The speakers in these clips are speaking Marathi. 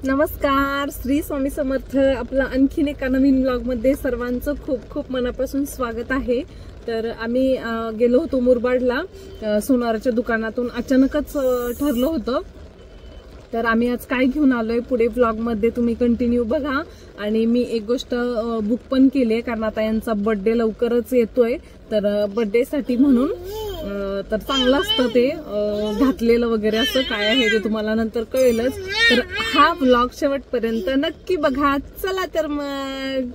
नमस्कार, श्री स्वामी समर्थ. आपला आणखीन एका नवीन ब्लॉगमध्ये सर्वांचं खूप खूप मनापासून स्वागत आहे. तर आम्ही गेलो होतो मुरबाडला सोनाराच्या दुकानातून. अचानकच ठरलं होतं. तर आम्ही आज काय घेऊन आलोय पुढे ब्लॉगमध्ये तुम्ही कंटिन्यू बघा. आणि मी एक गोष्ट बुक पण केली आहे, कारण आता यांचा बर्थडे लवकरच येतोय. तर बर्थडेसाठी म्हणून तर चांगलं असतं ते घातलेलं वगैरे असं काय आहे ते तुम्हाला नंतर कळेलच. तर हा ब्लॉग शेवटपर्यंत नक्की बघा. चला तर मग.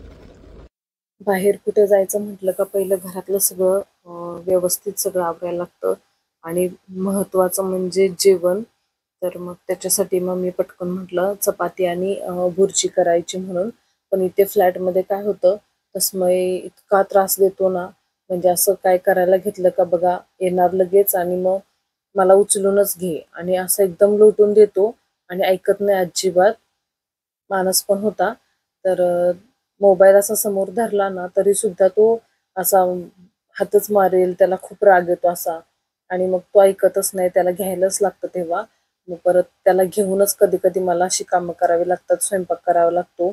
बाहेर कुठे जायचं म्हटलं का पहिलं घरातलं सगळं व्यवस्थित सगळं आवरायला लागतं. आणि महत्वाचं म्हणजे जेवण. तर मग त्याच्यासाठी मग मी पटकन म्हटलं चपाती आणि भुर्जी करायची म्हणून. पण इथे फ्लॅटमध्ये काय होतं, तस्मै इतका त्रास देतो ना, म्हणजे असं काय करायला घेतलं का बघा येणार लगेच आणि मग मला उचलूनच घे आणि असं एकदम लोटून देतो आणि ऐकत नाही अजिबात. माणस पण होता. तर मोबाईल असा समोर धरला ना तरी सुद्धा तो असा हातच मारेल, त्याला खूप राग येतो असा. आणि मग तो ऐकतच नाही, त्याला घ्यायलाच लागतं तेव्हा. मग परत त्याला घेऊनच कधी कधी मला अशी कामं करावी लागतात, स्वयंपाक करावा लागतो.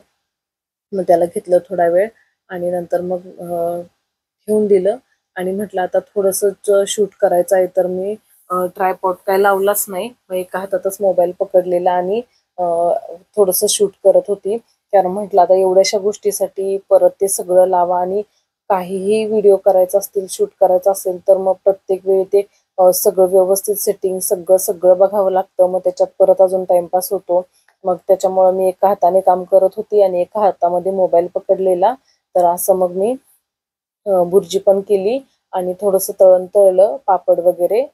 मग त्याला घेतलं थोडा वेळ आणि नंतर मग ठेवून दिलं आणि म्हटलं आता थोडंसं शूट करायचं आहे. तर मी ट्रायपॉड काय लावलाच नाही, मग एका हातातच मोबाईल पकडलेला आणि थोडंसं शूट करत होती. कारण म्हटलं आता एवढ्याशा गोष्टीसाठी परत ते सगळं लावा आणि काहीही व्हिडिओ करायचा असतील, शूट करायचं असेल तर मग प्रत्येक वेळी ते सगळं व्यवस्थित सेटिंग सगळं सगळं बघावं लागतं. मग त्याच्यात परत अजून टाइमपास होतो. मग त्याच्यामुळं मी एका हाताने काम करत होती आणि एका हातामध्ये मोबाईल पकडलेला. तर असं मग मी भुर्जी पण केली आणि थोडंसं तळण तळलं, पापड वगैरे.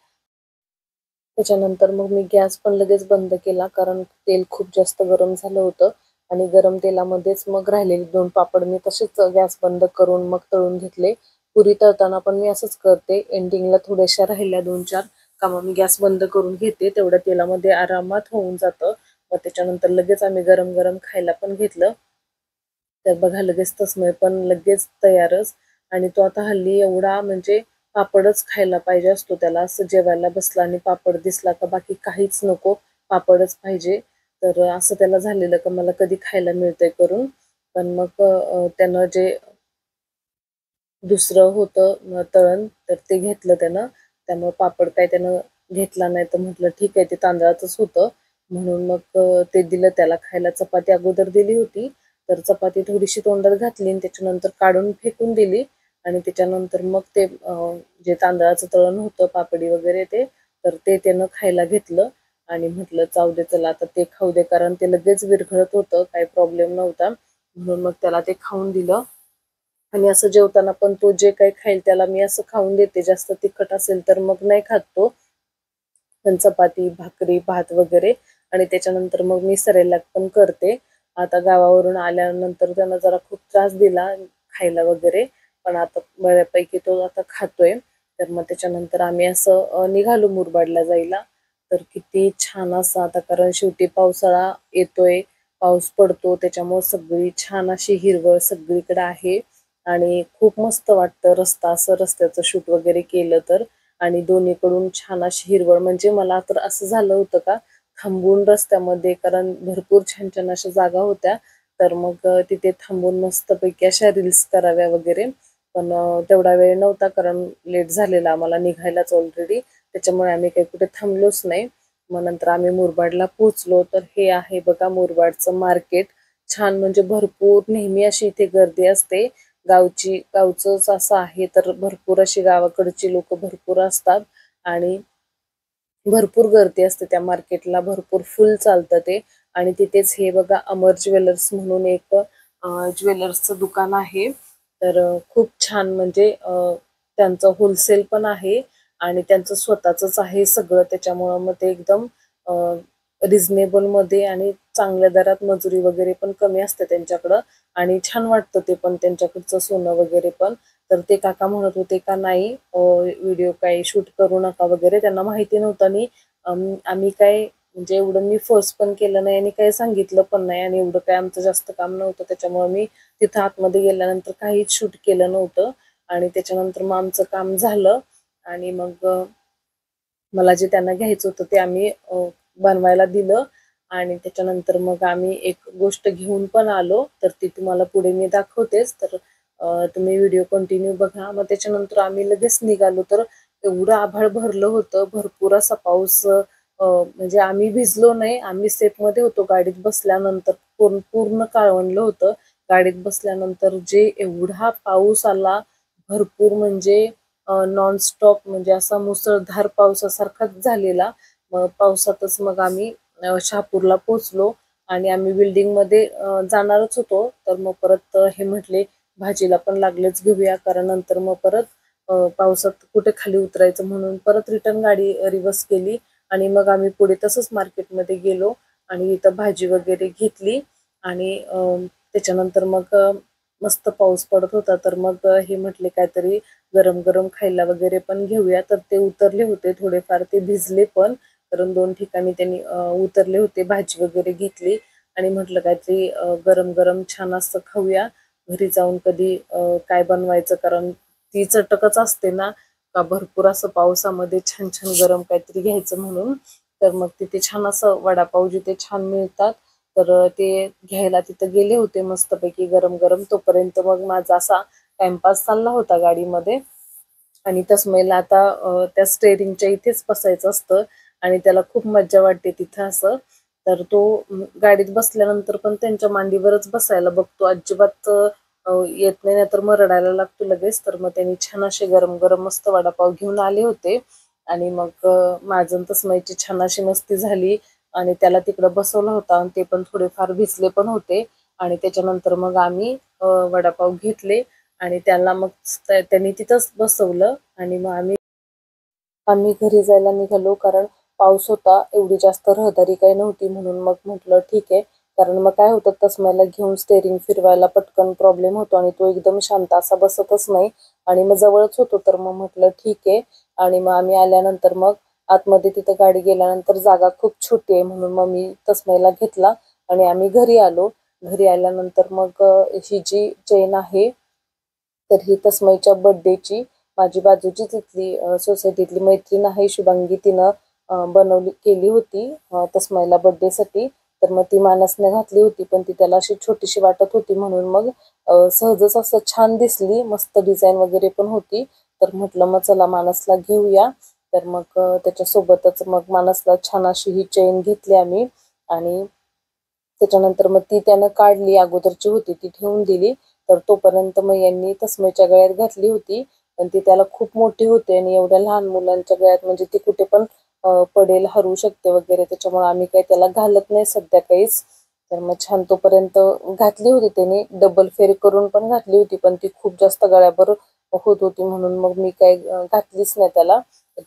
त्याच्यानंतर मग मी गॅस पण लगेच बंद केला, कारण तेल खूप जास्त गरम झालं होतं. आणि गरम तेलामध्येच मग राहिलेले 2 पापड मी तसेच गॅस बंद करून मग तळून घेतले. पुरी तळताना पण मी असंच करते, एंडिंगला थोड्याशा राहिल्या 2-4 का मग मी गॅस बंद करून घेते, तेवढ्या तेलामध्ये आरामात होऊन जातं. मग त्याच्यानंतर लगेच आम्ही गरम गरम खायला पण घेतलं. तर बघा लगेच तस्मै पण लगेच तयारच. आणि तो आता हल्ली एवढा म्हणजे पापडच खायला पाहिजे असतो त्याला. असं जेवायला बसला आणि पापड दिसला का बाकी काहीच नको, पापडच पाहिजे. तर असं त्याला झालेलं का मला कधी खायला मिळतंय करून. पण मग त्यानं जे दुसरं होतं तळण तर ते घेतलं त्यानं. त्यामुळे पापड काय त्यानं घेतला नाही. तर म्हटलं ठीक आहे, ते तांदळाचंच होतं म्हणून मग ते दिलं त्याला खायला. चपाती अगोदर दिली होती, तर चपाती थोडीशी तोंडात घातली आणि त्याच्यानंतर काढून फेकून दिली. आणि त्याच्यानंतर मग ते जे तांदळाचं तळण होतं पापडी वगैरे ते, तर ते त्यानं खायला घेतलं. आणि म्हटलं जाऊ दे चला आता ते खाऊ दे, कारण ते लगेच विरघळत होतं, काही प्रॉब्लेम नव्हता. म्हणून मग त्याला ते खाऊन दिलं. आणि असं जेवताना पण तो जे काही खाईल त्याला मी असं खाऊन देते. जास्त तिखट असेल तर मग नाही खात तो. पण चपाती, भाकरी, भात वगैरे. आणि त्याच्यानंतर मग मी सरेलाक पण करते. आता गावावरून आल्यानंतर त्यानं जरा खूप त्रास दिला खायला वगैरे, पण आता बऱ्यापैकी तो आता खातोय. तर मग त्याच्यानंतर आम्ही असं निघालो मुरबाडला जायला. तर किती छान असं आता, कारण शेवटी पावसाळा येतोय, पाऊस पडतो, त्याच्यामुळे सगळी छान अशी हिरवळ सगळीकडे आहे. आणि खूप मस्त वाटतं रस्ता, असं रस्त्याचं शूट वगैरे केलं तर. आणि दोन्हीकडून छान अशी हिरवळ, म्हणजे मला तर असं झालं होतं का थांबून रस्त्यामध्ये, कारण भरपूर छान छान अशा जागा होत्या. तर मग तिथे थांबून मस्तपैकी अशा रील्स कराव्या वगैरे. पण तेवढा वेळ नव्हता, कारण लेट झालेला आम्हाला निघायलाच ऑलरेडी. त्याच्यामुळे आम्ही काही कुठे थांबलोच नाही. मग नंतर आम्ही मुरबाडला पोहोचलो. तर हे आहे बघा मुरबाडचं मार्केट. छान म्हणजे भरपूर नेहमी अशी इथे गर्दी असते. गावचंच असं आहे, तर भरपूर अशी गावाकडची लोक भरपूर असतात. आणि भरपूर गर्दी असते त्या मार्केटला, भरपूर फुल चालतं ते. आणि तिथेच हे बघा अमर ज्वेलर्स म्हणून एक ज्वेलर्सचं दुकान आहे. तर खूप छान म्हणजे त्यांचं होलसेल पण आहे आणि त्यांचं स्वतःचंच आहे सगळं. त्याच्यामुळं मग ते एकदम रिझनेबलमध्ये आणि चांगल्या दरात, मजुरी वगैरे पण कमी असते त्यांच्याकडं. आणि छान वाटतं ते पण, त्यांच्याकडचं सोनं वगैरे पण. तर ते काका म्हणत होते का नाही व्हिडिओ काही शूट करू नका वगैरे, त्यांना माहिती नव्हतं. आणि आम्ही काय म्हणजे एवढं मी फोर्स पण केलं नाही आणि काही सांगितलं पण नाही. आणि एवढं काय आमचं जास्त काम नव्हतं, त्याच्यामुळे मी तिथं आतमध्ये गेल्यानंतर काहीच शूट केलं नव्हतं. आणि त्याच्यानंतर मग आमचं काम झालं. आणि मग मला जे त्यांना घ्यायचं होतं ते आम्ही बनवायला दिलं. आणि त्याच्यानंतर मग आम्ही एक गोष्ट घेऊन पण आलो, तर ती तुम्हाला पुढे मी दाखवतेच. तर तुम्ही व्हिडिओ कंटिन्यू बघा. मग त्याच्यानंतर आम्ही लगेच निघालो. तर एवढं आभाळ भरलं होतं, भरपूर असा पाऊस, म्हणजे आम्ही भिजलो नाही, आम्ही सेफमध्ये होतो गाडीत बसल्यानंतर. पूर्ण पूर्ण काळवंडलं होतं. गाडीत बसल्यानंतर जे एवढा पाऊस आला, भरपूर म्हणजे नॉनस्टॉप, म्हणजे असा मुसळधार पावसासारखाच झालेला. मग पावसातच मग आम्ही शहापूरला पोहोचलो आणि आम्ही बिल्डिंगमध्ये जाणारच होतो. तर मग परत हे म्हटले भाजीला पण लागलेच घेऊया, कारण नंतर मग परत पावसात कुठे खाली उतरायचं, म्हणून परत रिटर्न गाडी रिव्हर्स केली आणि मग आम्ही पुढे तसंच मार्केटमध्ये गेलो आणि इथं भाजी वगैरे घेतली. आणि त्याच्यानंतर मग मस्त पाऊस पडत होता, तर मग हे म्हटले काहीतरी गरम गरम खायला वगैरे पण घेऊया. तर ते उतरले होते थोडेफार, ते भिजले पण, कारण 2 ठिकाणी त्यांनी उतरले होते. भाजी वगैरे घेतली आणि म्हटलं काहीतरी गरम गरम छान असं खाऊया. घरी जाऊन कधी काय बनवायचं, कारण ती चटकच असते ना, का भरपूर असं पावसामध्ये छान छान गरम काहीतरी घ्यायचं म्हणून. तर मग तिथे छान असं वडापाव जिथे छान मिळतात, तर ते घ्यायला तिथं गेले होते मस्तपैकी गरम गरम. तोपर्यंत मग माझा असा टाइमपास चालला होता गाडीमध्ये. आणि तस्मैला आता त्या स्टेअरिंगच्या इथेच बसायचं असतं आणि त्याला खूप मज्जा वाटते तिथं असं. तर तो गाडीत बसल्यानंतर पण त्यांच्या मांडीवरच बसायला बघतो, अजिबात येत नाही, नाहीतर मग रडायला लागतो लगेच. तर मग त्यांनी छान असे गरम गरम मस्त वडापाव घेऊन आले होते आणि मग माझं आणि तस्मैची छान अशी मस्ती झाली आणि त्याला तिकडं बसवलं होतं आणि ते पण थोडेफार भिजले पण होते. आणि त्याच्यानंतर मग आम्ही वडापाव घेतले आणि त्याला मग त्यांनी तिथंच बसवलं आणि मग आम्ही घरी जायला निघालो, कारण पाऊस होता, एवढी जास्त रहदारी काही नव्हती, म्हणून मग म्हटलं ठीक आहे. कारण मग काय होतं, तस्मैला घेऊन स्टेअरिंग फिरवायला पटकन प्रॉब्लेम होतो आणि तो एकदम शांत असा बसतच नाही. आणि मग जवळच होतो, तर मग म्हटलं ठीक आहे. आणि मग आम्ही आल्यानंतर मग आतमध्ये तिथं गाडी गेल्यानंतर जागा खूप छोटी आहे, म्हणून मग मी तस्मैला घेतला आणि आम्ही घरी आलो. घरी आल्यानंतर मग ही जी चेन आहे, तर ही तस्मैच्या बर्थडेची, माझी बाजूची तिथली सोसायटीतली मैत्रीण आहे शुभांगी, तिनं बनवली केली होती तस्मैला बर्थडेसाठी. तर मग ती मानसने घातली होती, पण ती त्याला अशी छोटीशी वाटत होती, म्हणून मग सहजच असं छान दिसली, मस्त डिझाईन वगैरे पण होती. तर म्हटलं मग चला मानसला घेऊया. तर मग त्याच्यासोबतच मग मानसला छान अशी ही चेन घेतली आम्ही. आणि त्याच्यानंतर मग ती त्यानं काढली, अगोदरची होती ती ठेवून दिली. तर तोपर्यंत मग यांनी तस्मैच्या गळ्यात घातली होती, पण ती त्याला खूप मोठी होते आणि एवढ्या लहान मुलांच्या गळ्यात म्हणजे ती कुठे पण पडेल, हरू शकते वगैरे, त्याच्यामुळे आम्ही काही त्याला घालत नाही सध्या काहीच. तर मग छान तोपर्यंत घातली होती त्याने, डबल फेरी करून पण घातली होती, पण ती खूप जास्त गळ्याभर होत होती, म्हणून मग मी काही घातलीच नाही त्याला.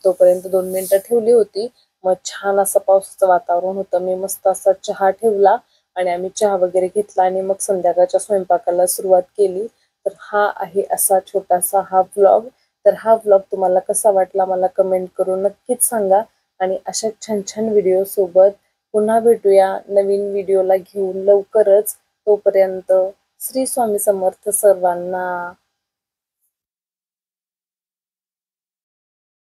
तोपर्यंत 2 मिनिटं ठेवली होती. मग छान असं पावसाचं वातावरण होतं, मी मस्त असा चहा ठेवला आणि आम्ही चहा वगैरे घेतला आणि मग संध्याकाळच्या स्वयंपाकाला सुरुवात केली. तर हा आहे असा छोटासा हा व्लॉग. तर हा व्लॉग तुम्हाला कसा वाटला मला कमेंट करून नक्कीच सांगा. आणि अशा छान छान व्हिडिओ सोबत पुन्हा भेटूया नवीन व्हिडिओला घेऊन लवकरच. तोपर्यंत श्री स्वामी समर्थ सर्वांना.